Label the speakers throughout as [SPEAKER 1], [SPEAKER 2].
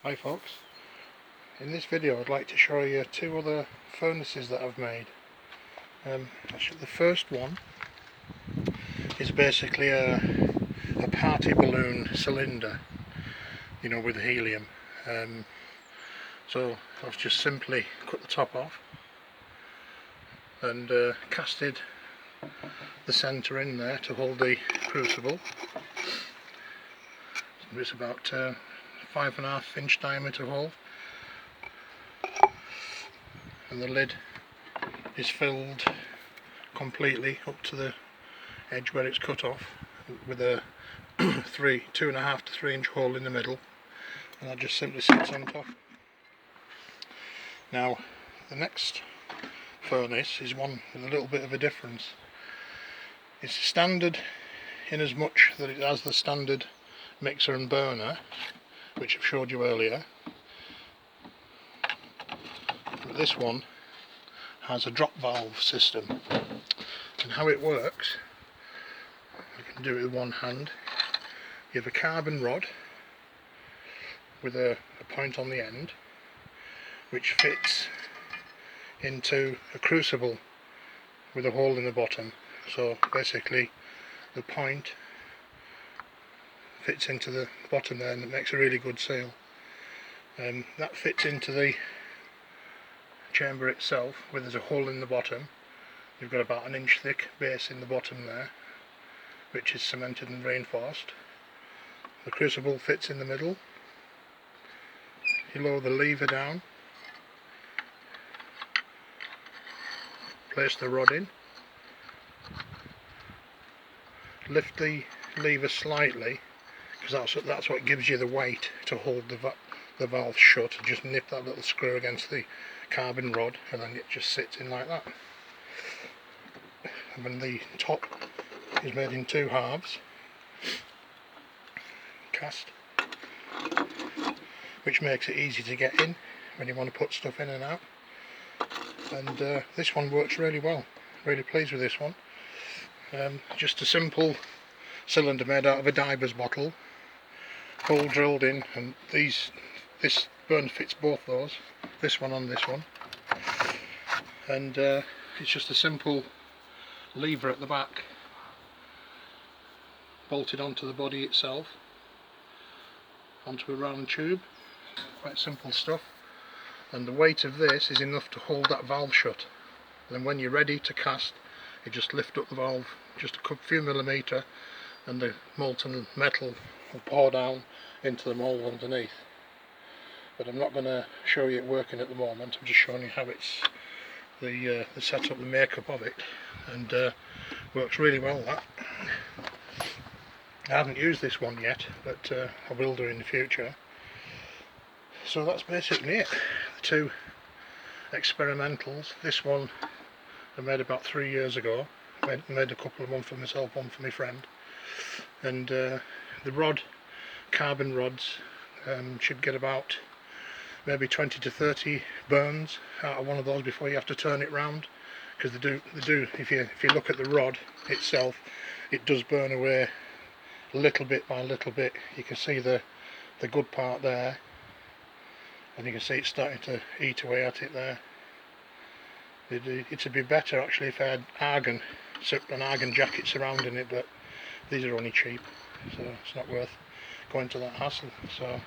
[SPEAKER 1] Hi folks, in this video I'd like to show you two other furnaces that I've made. Actually the first one is basically a party balloon cylinder, you know, with helium. So I've just simply cut the top off and casted the centre in there to hold the crucible. It's about 5.5 inch diameter hole, and the lid is filled completely up to the edge where it's cut off with a 2.5 to 3 inch hole in the middle, and that just simply sits on top. Now the next furnace is one with a little bit of a difference. It's standard in as much that it has the standard mixer and burner, which I've showed you earlier, but this one has a drop valve system. And how it works, I can do it with one hand. You have a carbon rod with a point on the end which fits into a crucible with a hole in the bottom. So basically the point fits into the bottom there, and it makes a really good seal. That fits into the chamber itself, where there's a hole in the bottom. You've got about 1 inch thick base in the bottom there, which is cemented and reinforced. The crucible fits in the middle. You lower the lever down, place the rod in, lift the lever slightly, because that's what gives you the weight to hold the valve shut. Just nip that little screw against the carbon rod, and then it just sits in like that. And then the top is made in 2 halves, cast, which makes it easy to get in when you want to put stuff in and out. And this one works really well. Really pleased with this one. Just a simple cylinder made out of a diver's bottle, hole drilled in, and this burn fits both those, this one on this one, and it's just a simple lever at the back bolted onto the body itself, onto a round tube. Quite simple stuff, and the weight of this is enough to hold that valve shut. And then when you're ready to cast, you just lift up the valve just a few millimetre, and the molten metal will pour down into the mould underneath. But I'm not going to show you it working at the moment. I'm just showing you how it's the setup, the makeup of it, and works really well. That I haven't used this one yet, but I will do in the future. So that's basically it. The two experimentals. This one I made about 3 years ago. Made a couple of them for myself, one for my friend. And the carbon rods should get about maybe 20 to 30 burns out of one of those before you have to turn it round, because they do. If you look at the rod itself, it does burn away little bit by little bit. You can see the good part there, and you can see it's starting to eat away at it there. It'd be better actually if I had an argon jacket surrounding it, but these are only cheap, so it's not worth going to that hassle. So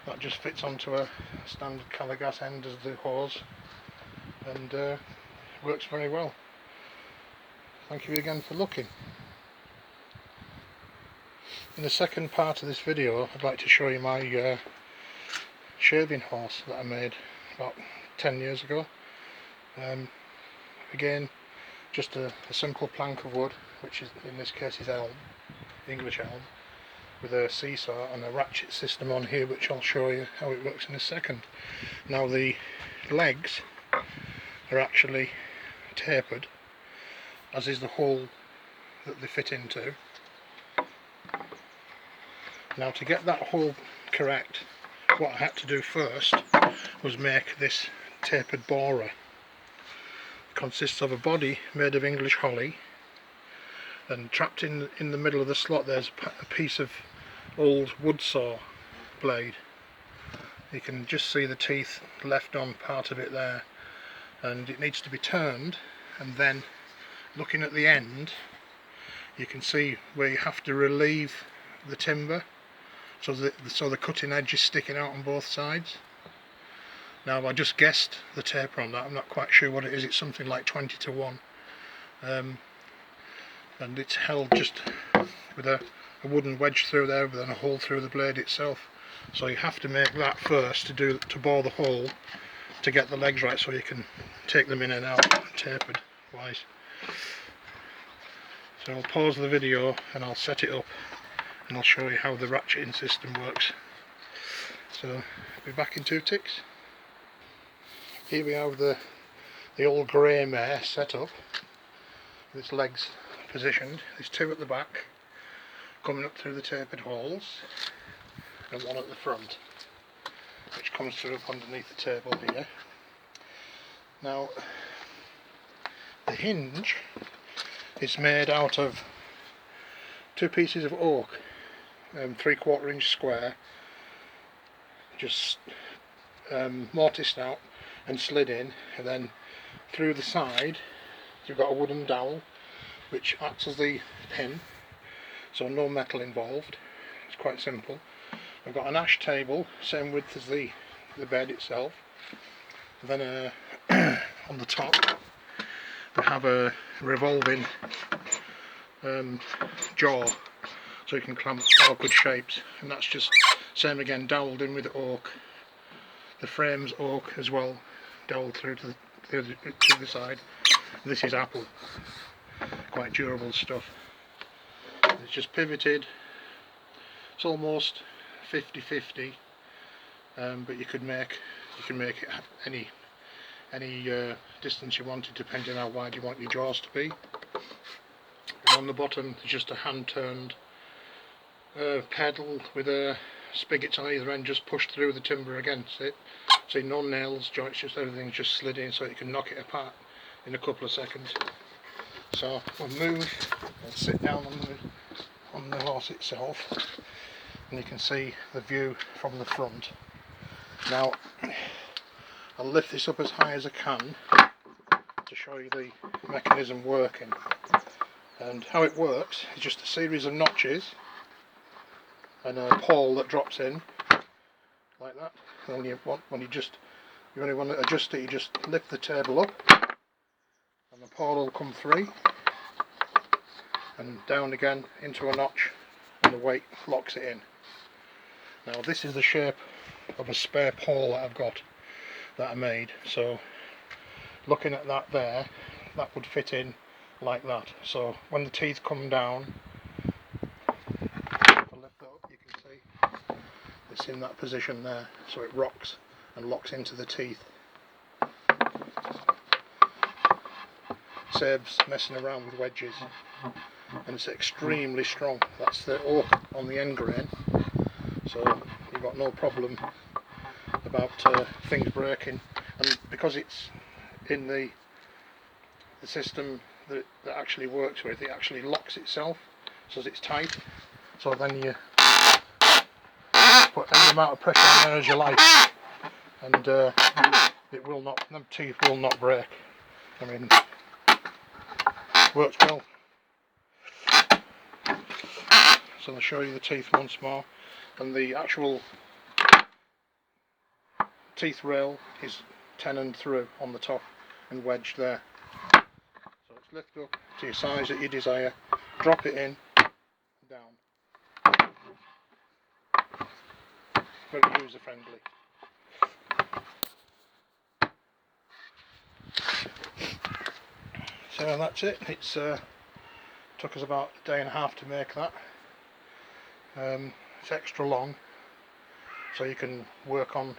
[SPEAKER 1] that just fits onto a standard Caligas end as the hose, and works very well. Thank you again for looking. In the second part of this video, I'd like to show you my shaving horse that I made about 10 years ago. Again, just a simple plank of wood, which is, in this case, is elm, English elm, with a seesaw and a ratchet system on here, which I'll show you how it works in a second. Now the legs are actually tapered, as is the hole that they fit into. Now to get that hole correct, what I had to do first was make this tapered borer. It consists of a body made of English holly, and trapped in the middle of the slot there's a piece of old wood saw blade, You can just see the teeth left on part of it there, and it needs to be turned, and then looking at the end you can see where you have to relieve the timber so the cutting edge is sticking out on both sides. Now I just guessed the taper on that, I'm not quite sure what it is, it's something like 20:1, and it's held just with a wooden wedge through there with then a hole through the blade itself. So you have to make that first to bore the hole to get the legs right, so you can take them in and out tapered wise. So I'll pause the video and I'll set it up and I'll show you how the ratcheting system works. So I'll be back in 2 ticks. Here we have the old grey mare set up, with its legs positioned. There's 2 at the back coming up through the tapered holes, and 1 at the front which comes through up underneath the table here. Now the hinge is made out of 2 pieces of oak, 3/4 inch square, just mortised out and slid in, and then through the side you've got a wooden dowel which acts as the pin, so no metal involved, it's quite simple. I've got an ash table, same width as the bed itself, and then on the top we have a revolving jaw, so you can clamp all good shapes, and that's just same again, dowelled in with oak. The frame's oak as well, dowelled through to the side. This is apple, quite durable stuff. It's just pivoted, it's almost 50-50, but you can make it any distance you wanted, depending on how wide you want your jaws to be. And on the bottom there's just a hand turned pedal with a spigot on either end, just pushed through the timber against it. So no nails, joints, just everything's just slid in, so you can knock it apart in a couple of seconds. So we'll move and sit down on the horse itself, and you can see the view from the front. Now I'll lift this up as high as I can to show you the mechanism working. And how it works is just a series of notches and a pawl that drops in like that. And when you only want to adjust it, you just lift the table up and the pawl will come free and down again into a notch, and the weight locks it in. Now this is the shape of a spare pawl that I've got, that I made, so looking at that there, that would fit in like that. So when the teeth come down, if I lift it up, you can see it's in that position there, so it rocks and locks into the teeth. Saves messing around with wedges, and it's extremely strong. That's the oak on the end grain, so you've got no problem about things breaking. And because it's in the system that actually works with, it actually locks itself so it's tight, so then you put any amount of pressure on there as you like, and it will not, the teeth will not break. I mean, works well. So I'll show you the teeth once more, and the actual teeth rail is tenoned through on the top and wedged there. So it's lift up to your size that you desire, drop it in, down. Very user friendly. So that's it. It's took us about a day and a half to make that. It's extra long, so you can work on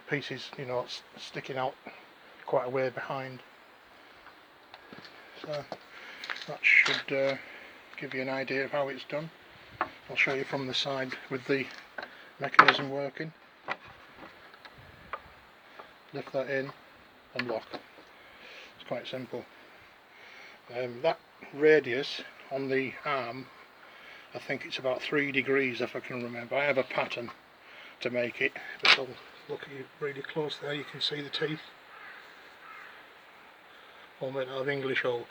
[SPEAKER 1] pieces, you know, sticking out quite a way behind. So that should give you an idea of how it's done. I'll show you from the side with the mechanism working. Lift that in and lock. It's quite simple. That radius on the arm, I think it's about 3 degrees if I can remember. I have a pattern to make it, but I'll look at you really close there. You can see the teeth, all made out of English oak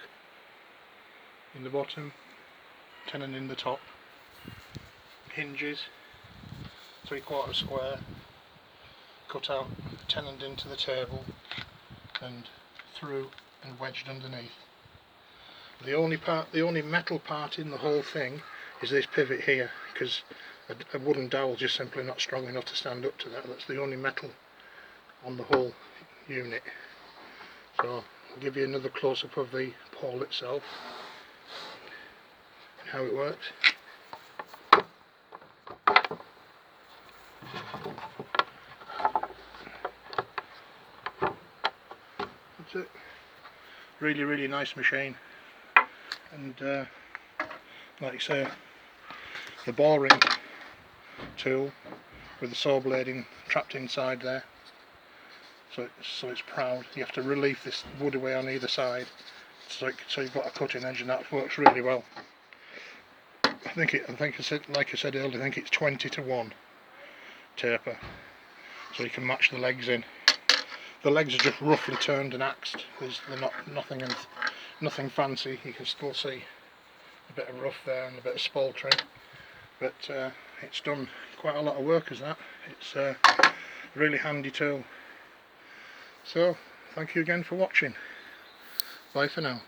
[SPEAKER 1] in the bottom, tenon in the top, hinges 3/4 square, cut out, tenoned into the table and through and wedged underneath. The only metal part in the whole thing is this pivot here, because a wooden dowel just simply not strong enough to stand up to that. That's the only metal on the whole unit. So I'll give you another close-up of the pole itself and how it works. That's it. Really nice machine, and like I say, the boring tool with the saw blading trapped inside there, so it's proud. You have to relieve this wood away on either side, so you've got a cutting edge, and that works really well. I think I said, like I said earlier, I think it's 20:1 taper, so you can match the legs in. The legs are just roughly turned and axed. They're not nothing fancy. You can still see a bit of rough there and a bit of spaltering, but it's done quite a lot of work as that. It's a really handy tool. So thank you again for watching. Bye for now.